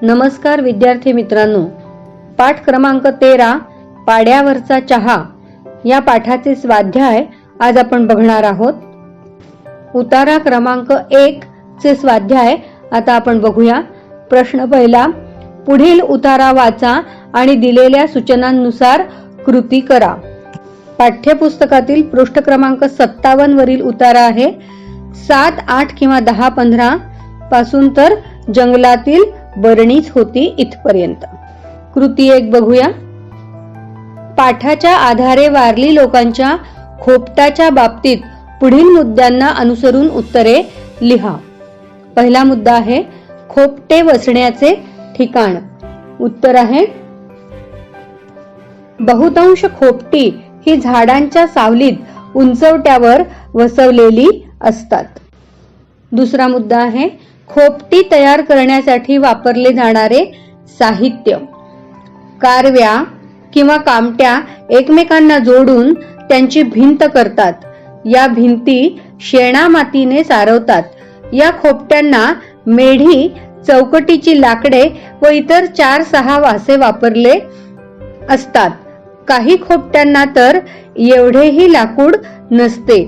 नमस्कार विद्यार्थी मित्रांनो, पाठ क्रमांक 13 पाड्यावरचा चहा या पाठाचे स्वाध्याय आज आपण बघणार आहोत. उतारा क्रमांक 1 चे स्वाध्याय आता आपण बघूया. प्रश्न पहिला, पुढील उतारा वाचा आणि दिलेल्या सूचनांनुसार कृती करा. पाठ्यपुस्तकातील पृष्ठ क्रमांक 57 वरील उतारा आहे. 7, 8 किंवा 10, 15 पासून तर जंगलातील बरणीच होती इथपर्यंत. कृती 1 बघूया. पाठाच्या आधारे वारली लोकांच्या खोपटाच्या बाबतीत पुढील मुद्द्यांना अनुसरून उत्तरे लिहा. पहिला मुद्दा आहे खोपटे वसण्याचे ठिकाण. उत्तर आहे बहुतांश खोपटी ही झाडांच्या सावलीत उंचवट्यावर वसवलेली असतात. दुसरा मुद्दा आहे खोपटी तयार करण्यासाठी वापरले जाणारे साहित्य. कारव्या किंवा कामट्या एकमेकांना जोडून त्यांची भिंत करतात. या भिंती शेणा मातीने सारवतात. या खोपट्यांना मेढी, चौकटीची लाकडे व इतर 4-6 वासे वापरले असतात. काही खोपट्यांना तर एवढेही लाकूड नसते.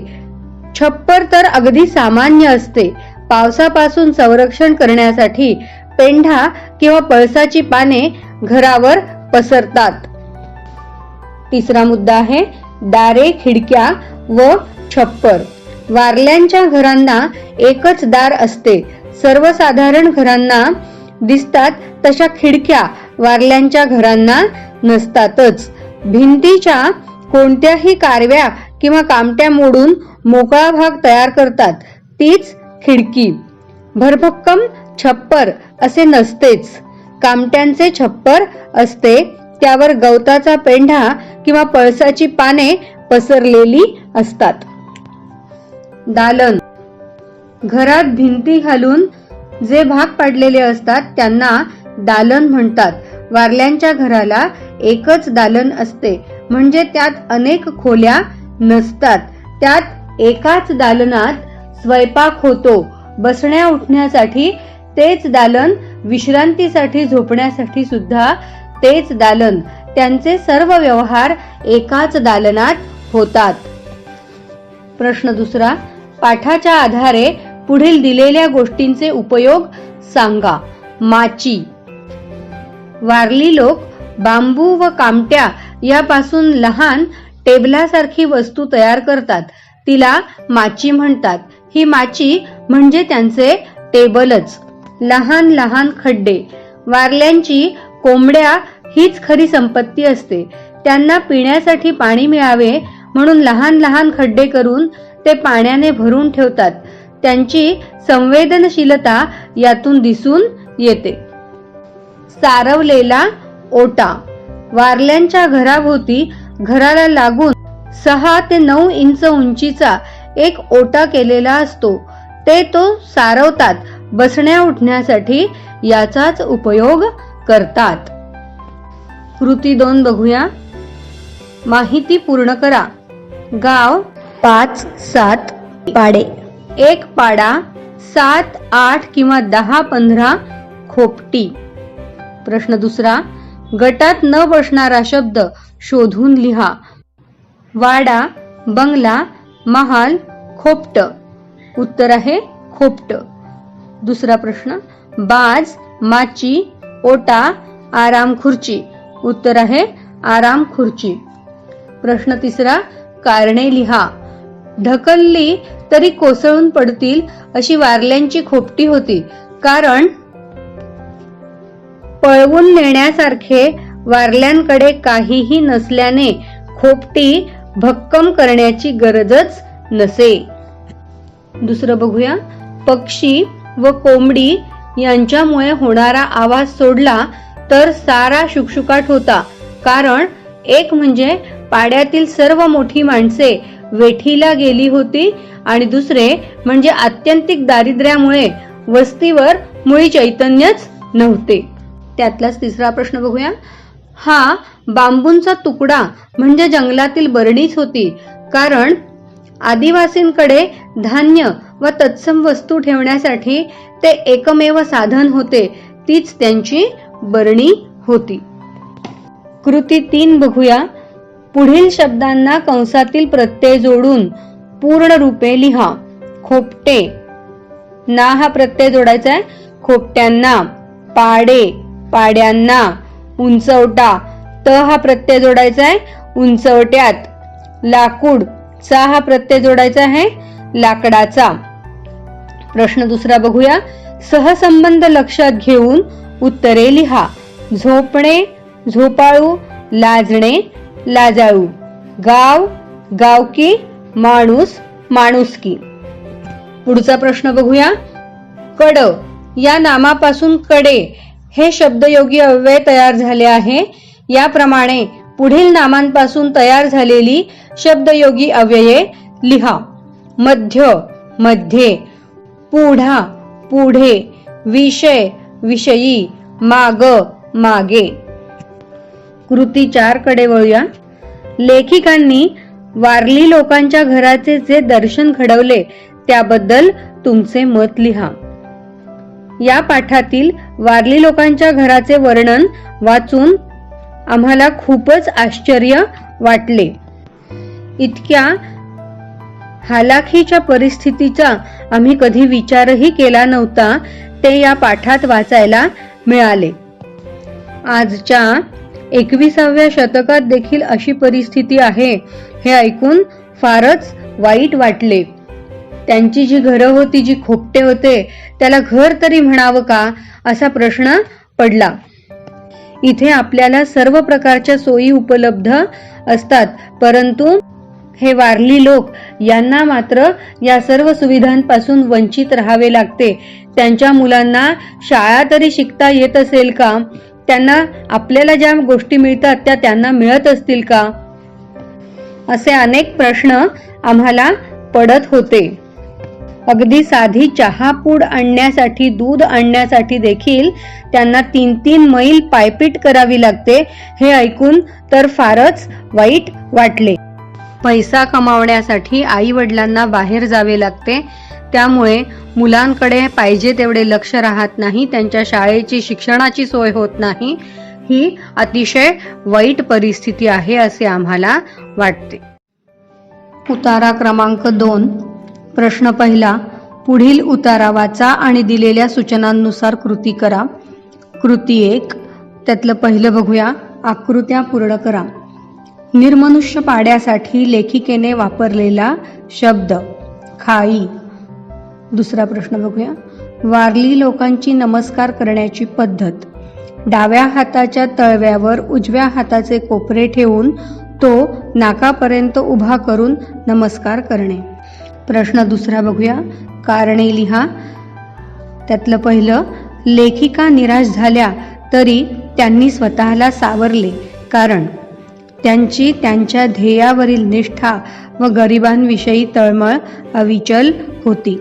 छप्पर तर अगदी सामान्य असते. पावसापासून संरक्षण करण्यासाठी पेंढा किंवा पळसाची पाने घरावर पसरतात. तिसरा मुद्दा आहे दारे, खिडक्या व छप्पर. वारल्यांच्या घरांना एकच दार असते. सर्वसाधारण घरांना दिसतात तशा खिडक्या वारल्यांच्या घरांना नसतातच. भिंतीच्या कोणत्याही कारव्या किंवा कामट्या मोडून मोकळा भाग तयार करतात, तीच खिडकी. भरभक्कम छप्पर असे नसतेच. कामट्यांचे छप्पर असते, त्यावर गवताचा पेंढा किंवा पळसाची पाने पसरलेली असतात. दालन. घरात भिंती घालून जे भाग पाडलेले असतात त्यांना दालन म्हणतात. वारल्यांच्या घराला एकच दालन असते, म्हणजे त्यात अनेक खोल्या नसतात. त्यात एकाच दालनात स्वयंपाक होतो. बसण्या उठण्यासाठी तेच दालन, विश्रांतीसाठी झोपण्यासाठी सुद्धा तेच दालन. त्यांचे सर्व व्यवहार एकाच दालनात होतात. प्रश्न दुसरा, पाठाच्या आधारे पुढील दिलेल्या गोष्टींचे उपयोग सांगा. माची. वारली लोक बांबू व कामट्या यापासून लहान टेबलासारखी वस्तू तयार करतात. तिला माची म्हणतात. ही माची म्हणजे त्यांचे टेबलच. लहान लहान खड्डे. वारल्यांची कोंबड्या हीच खरी संपत्ती असते. त्यांना पिण्यासाठी पाणी मिळावे म्हणून लहान लहान खड्डे करून ते पाण्याने भरून ठेवतात. त्यांची संवेदनशीलता यातून दिसून येते. सारवलेला ओटा. वारल्यांच्या घराभोवती घराला लागून 6 ते 9 इंच उंचीचा एक ओटा केलेला असतो. ते तो सारवतात. बसण्या उठण्यासाठी याचाच उपयोग करतात. कृती 2 बघूया. माहिती पूर्ण करा. गाव 5-7 पाडे. एक पाडा 7, 8 किंवा 10, 15 खोपटी. प्रश्न दुसरा, गटात न बसणारा शब्द शोधून लिहा. वाडा, बंगला, महाल, खोपट. उत्तर आहे खोपट. दुसरा प्रश्न, बाज, माची, ओटा, आराम खुर्ची. उत्तर आहे आराम खुर्ची. प्रश्न तिसरा, कारणे लिहा. ढकलली तरी कोसळून पडतील अशी वारल्यांची खोपटी होती, कारण पळवून नेण्यासारखे वारल्यांकडे काहीही नसल्याने खोपटी भक्कम करण्याची गरजच नसे. दुसरं बघूया. पक्षी व कोंबडी यांच्यामुळे होणारा आवाज सोडला तर सारा शुकशुकाट होता. कारण एक म्हणजे पाड्यातील सर्व मोठी माणसे वेठीला गेली होती आणि दुसरे म्हणजे आत्यंतिक दारिद्र्यामुळे वस्तीवर मुळी चैतन्यच नव्हते. त्यातलाच तिसरा प्रश्न बघूया. हा बांबूंचा तुकडा म्हणजे जंगलातील बरणीच होती, कारण आदिवासींकडे धान्य व तत्सम वस्तू ठेवण्यासाठी ते एकमेव साधन होते. तीच त्यांची बरणी होती. कृती 3 बघूया. पुढील शब्दांना कंसातील प्रत्यय जोडून पूर्ण रूपे लिहा. खोपटे, ना हा प्रत्यय जोडायचा आहे. खोपट्यांना. पाडे, पाड्यांना. उंचवटा, त हा प्रत्यय जोडायचा आहे. उंचवट्यात. लाकूड, चा हा प्रत्यय जोडायचा आहे. लाकडाचा. प्रश्न दुसरा बघूया. सहसंबंध लक्षात घेऊन उत्तरे लिहा. झोपणे, झोपाळू. लाजणे, लाजाळू. गाव, गावकी. माणूस, माणुसकी. पुढचा प्रश्न बघूया. कड या नामापासून कडे हे शब्दयोगी अव्यय तयार झाले आहे. याप्रमाणे पुढील नामांपासून तयार झालेली शब्दयोगी अव्यये लिहा. मध्य, मध्ये. पुढा, पुढे. विषय, विषयी. माग, मागे. कृती 4 कडे वळूया. लेखिकांनी वारली लोकांच्या घराचे जे दर्शन घडवले त्याबद्दल तुमचे मत लिहा. या पाठातील वारली लोकांच्या घराचे वर्णन वाचून आम्हाला खूपच आश्चर्य वाटले. इतक्या हालाखीच्या परिस्थितीचा आम्ही कधी विचारही केला नव्हता ते या पाठात वाचायला मिळाले. आजच्या 21व्या शतकात देखील अशी परिस्थिती आहे हे ऐकून फारच वाईट वाटले. त्यांची जी घरं होती, जी खोपटे होते, त्याला घर तरी म्हणावं का असा प्रश्न पडला. इथे आपल्याला सर्व प्रकारच्या सोयी उपलब्ध असतात, परंतु हे वारली लोक यांना मात्र या सर्व सुविधांपासून वंचित राहावे लागते. त्यांच्या मुलांना शाळा तरी शिकता येत असेल का? त्यांना आपल्याला ज्या गोष्टी मिळतात त्या त्यांना मिळत असतील का? असे अनेक प्रश्न आम्हाला पडत होते. अगदी साधी चहापूड आणण्यासाठी, दूध आणण्यासाठी देखील त्यांना 3-3 मैल पायपीट करावी लागते. हे ऐकून तर फारच वाईट वाटले. पैसा कमावण्यासाठी आई वडिलांना बाहेर जावे लागते. त्यामुळे मुलांकडे पाहिजे तेवढे लक्ष राहत नाही. त्यांच्या शाळेची, शिक्षणाची सोय होत नाही. ही अतिशय वाईट परिस्थिती आहे असे आम्हाला वाटते. उतारा क्रमांक 2. प्रश्न पहिला. पुढील उतारा वाचा आणि दिलेल्या सूचनांनुसार कृती करा. कृती 1. त्यातलं पहिलं बघूया. आकृत्या पूर्ण करा. निर्मनुष्य पाड्यासाठी लेखिकेने वापरलेला शब्द. खाई. दुसरा प्रश्न बघूया. वारली लोकांची नमस्कार करण्याची पद्धत. डाव्या हाताच्या तळव्यावर उजव्या हाताचे कोपरे ठेवून तो नाकापर्यंत उभा करून नमस्कार करणे. प्रश्न दुसरा बघूया. कारणे लिहा. त्यातलं पहिलं. लेखिका निराश झाल्या तरी त्यांनी स्वतःला सावरले, कारण त्यांची त्यांच्या ध्येयावरील निष्ठा व गरिबांविषयी तळमळ अविचल होती.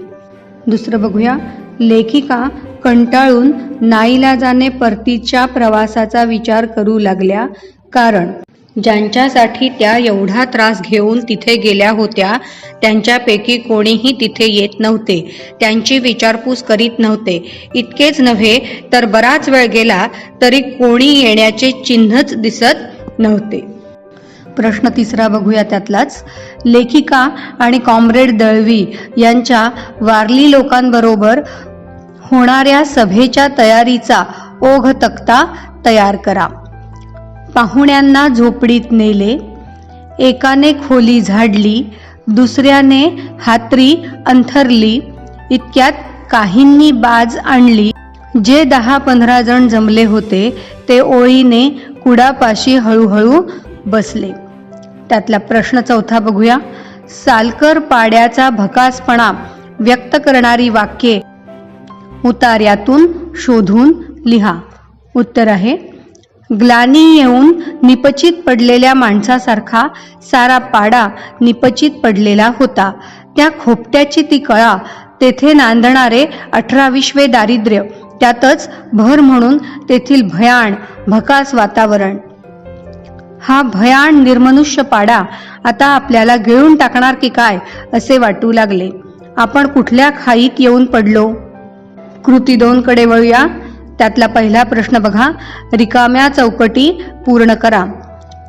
दुसरं बघूया. लेखिका कंटाळून नाईलाजाने परतीच्या प्रवासाचा विचार करू लागल्या, कारण ज्यांच्यासाठी त्या एवढा त्रास घेऊन तिथे गेल्या होत्या त्यांच्यापैकी कोणीही तिथे येत नव्हते. त्यांची विचारपूस करीत नव्हते. इतकेच नव्हे तर बराच वेळ गेला तरी कोणी येण्याचे चिन्हच दिसत नव्हते. प्रश्न तिसरा बघूया. त्यातलाच. लेखिका आणि कॉम्रेड दळवी यांच्या वारली लोकांबरोबर होणाऱ्या सभेच्या तयारीचा ओघ तक्ता तयार करा. पाहुण्यांना झोपडीत नेले. एकाने खोली झाडली, दुसऱ्याने हातरी अंथरली. इतक्यात काहींनी बाज आणली. जे 10-15 जण जमले होते ते ओळीने कुडापाशी हळूहळू बसले. त्यातला प्रश्न चौथा बघूया. सालकर पाड्याचा भकासपणा व्यक्त करणारी वाक्ये उतार्यातून शोधून लिहा. उत्तर आहे. ग्लानी येऊन निपचित पडलेल्या माणसासारखा सारा पाडा निपचित पडलेला होता. त्या खोपट्याची ती कळा, तेथे नांदणारे 18-20 दारिद्र्य, त्यातच भर म्हणून तेथील भयाण भकास वातावरण. हा भयाण निर्मनुष्य पाडा आता आपल्याला गिळून टाकणार की काय असे वाटू लागले. आपण कुठल्या खाईत येऊन पडलो? कृती 2 कडे वळूया. त्यातला पहिला प्रश्न बघा, रिकाम्या चौकटी पूर्ण करा.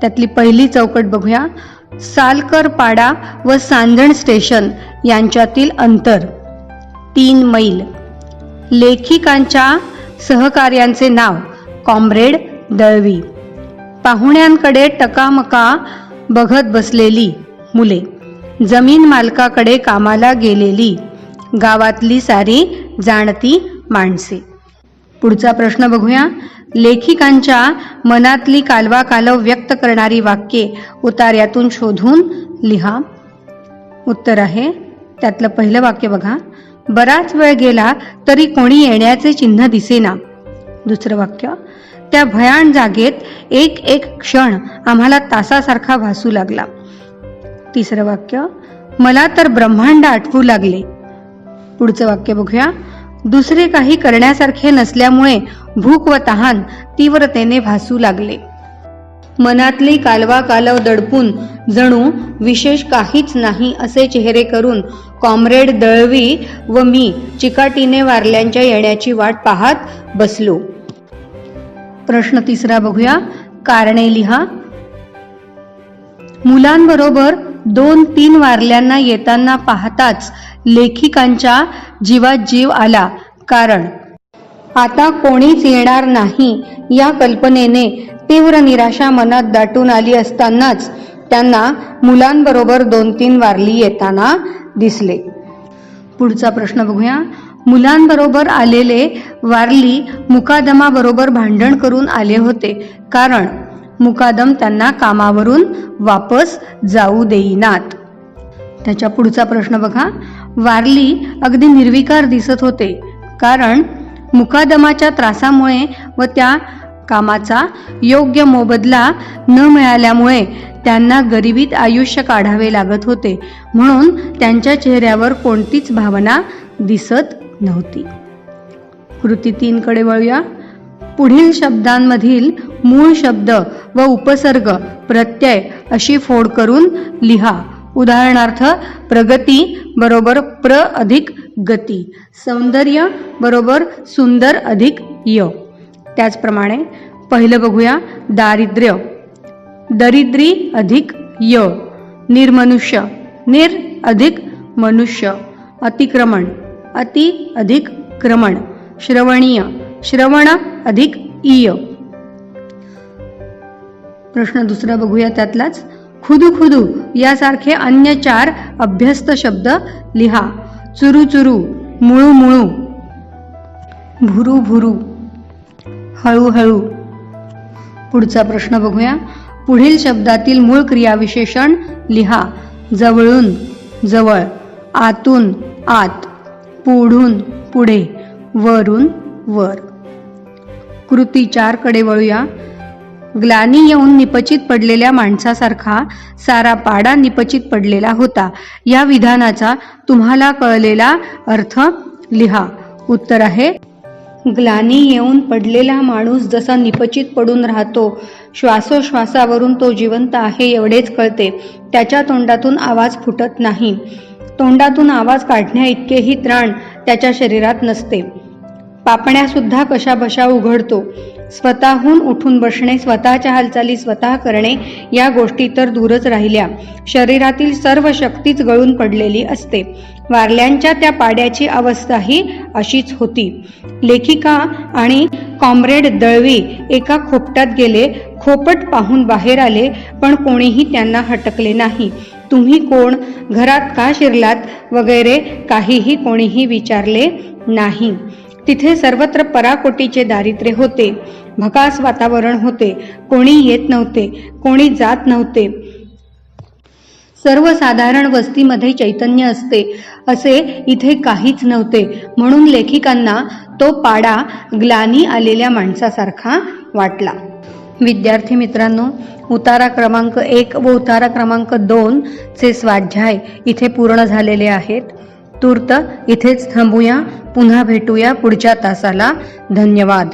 त्यातली पहिली चौकट बघूया. सालकर पाडा व सांजण स्टेशन यांच्यातील अंतर 3 मैल. लेखिकांच्या सहकार्यांचे नाव कॉम्रेड दळवी. पाहुण्यांकडे टकामका बघत बसलेली मुले. जमीन मालकाकडे कामाला गेलेली गावातली सारी जाणती माणसे. पुढचा प्रश्न बघूया. लेखिकांच्या मनातली कालवाकालव व्यक्त करणारी वाक्ये उतार्यातून शोधून लिहा. उत्तर आहे, त्यातलं पहिलं वाक्य बघा, बराच वेळ गेला तरी कोणी येण्याचे चिन्ह दिसेना. दुसरं वाक्य, त्या भयान जागेत एक एक क्षण आम्हाला तासासारखा भासू लागला. तिसरं वाक्य, मला तर ब्रह्मांड आठवू लागले. पुढचं वाक्य बघूया. दुसरे काही करण्यासारखे नसल्यामुळे भूक व तहान तीव्रतेने भासू लागले. मनातली कालवा कालव दडपून जणू विशेष काहीच नाही असे चेहरे करून कॉम्रेड दळवी व मी चिकाटीने वारल्यांच्या येण्याची वाट पाहत बसलो. प्रश्न तिसरा बघूया. कारणे लिहा. मुलांबरोबर 2-3 वारल्यांना येताना पाहताच लेखिकांच्या जीवात जीव आला. कारण आता कोणीच येणार नाही या कल्पनेने तीव्र निराशा मनात दाटून आली असतानाच त्यांना मुलांबरोबर 2-3 वारली येताना दिसले. पुढचा प्रश्न बघूया. मुलांबरोबर आलेले वारली मुकादमाबरोबर भांडण करून आले होते, कारण मुकादम त्यांना कामावरून वापस जाऊ देईनात. त्याच्या पुढचा प्रश्न बघा. वारली अगदी निर्विकार दिसत होते, कारण मुकादमाच्या त्रासामुळे व त्या कामाचा योग्य मोबदला न मिळाल्यामुळे त्यांना गरिबीत आयुष्य काढावे लागत होते, म्हणून त्यांच्या चेहऱ्यावर कोणतीच भावना दिसत नव्हती. कृती 3 कडे वळूया. पुढील शब्दांमधील मूळ शब्द व उपसर्ग प्रत्यय अशी फोड करून लिहा. उदाहरणार्थ, प्रगती बरोबर प्र अधिक गती, सौंदर्य बरोबर सुंदर अधिक य. त्याचप्रमाणे पहिलं बघूया. दारिद्र्य, दरिद्री अधिक य. निर्मनुष्य, निर अधिक मनुष्य. अतिक्रमण, अति अधिक क्रमण. श्रवणीय, श्रवण अधिक ईय. प्रश्न दुसरा बघूया. त्यातलाच खुदू खुदू यासारखे अन्य 4 अभ्यस्त शब्द लिहा. चुरू चुरू, मुळू मुळू, भुरू भुरू, हळूहळू. पुढचा प्रश्न बघूया. पुढील शब्दातील मूळ क्रियाविशेषण लिहा. जवळून जवळ, आतून आत, पुढून पुढे, वरून वर. कृती 4 कडे वळूया. ग्लानी येऊन निपचित पडलेल्या माणसासारखा सारा पाडा निपचित पडलेला होता. या विधानाचा तुम्हाला कळलेला अर्थ लिहा. उत्तर आहे, ग्लानी येऊन पडलेला माणूस जसा निपचित पडून राहतो, श्वासोश्वासावरून तो जिवंत आहे एवढेच कळते. त्याच्या तोंडातून आवाज फुटत नाही. तोंडातून आवाज काढण्या इतकेही त्राण त्याच्या शरीरात नसते. पापण्या सुद्धा कशाबशा उघडतो. स्वतःहून उठून बसणे, स्वतःच्या हालचाली स्वतः करणे या गोष्टी तर दूरच राहिल्या. शरीरातील सर्व शक्तीच गळून पडलेली असते. वारल्यांच्या त्या पाड्याची अवस्थाही अशीच होती. लेखिका आणि कॉम्रेड दळवी एका खोपटात गेले. खोपट पाहून बाहेर आले, पण कोणीही त्यांना हटकले नाही. तुम्ही कोण, घरात का शिरलात वगैरे काहीही कोणीही विचारले नाही. तिथे सर्वत्र पराकोटीचे दारिद्र्य होते. भकास वातावरण होते. कोणी येत नव्हते, कोणी जात नव्हते. सर्वसाधारण वस्तीमध्ये चैतन्य असते असे इथे काहीच नव्हते. म्हणून लेखिकांना तो पाडा ग्लानी आलेल्या माणसासारखा वाटला. विद्यार्थी मित्रांनो, उतारा क्रमांक 1 व उतारा क्रमांक 2 चे स्वाध्याय इथे पूर्ण झालेले आहेत. तूर्त इथेच थांबूया. पुन्हा भेटूया पुढच्या तासाला. धन्यवाद.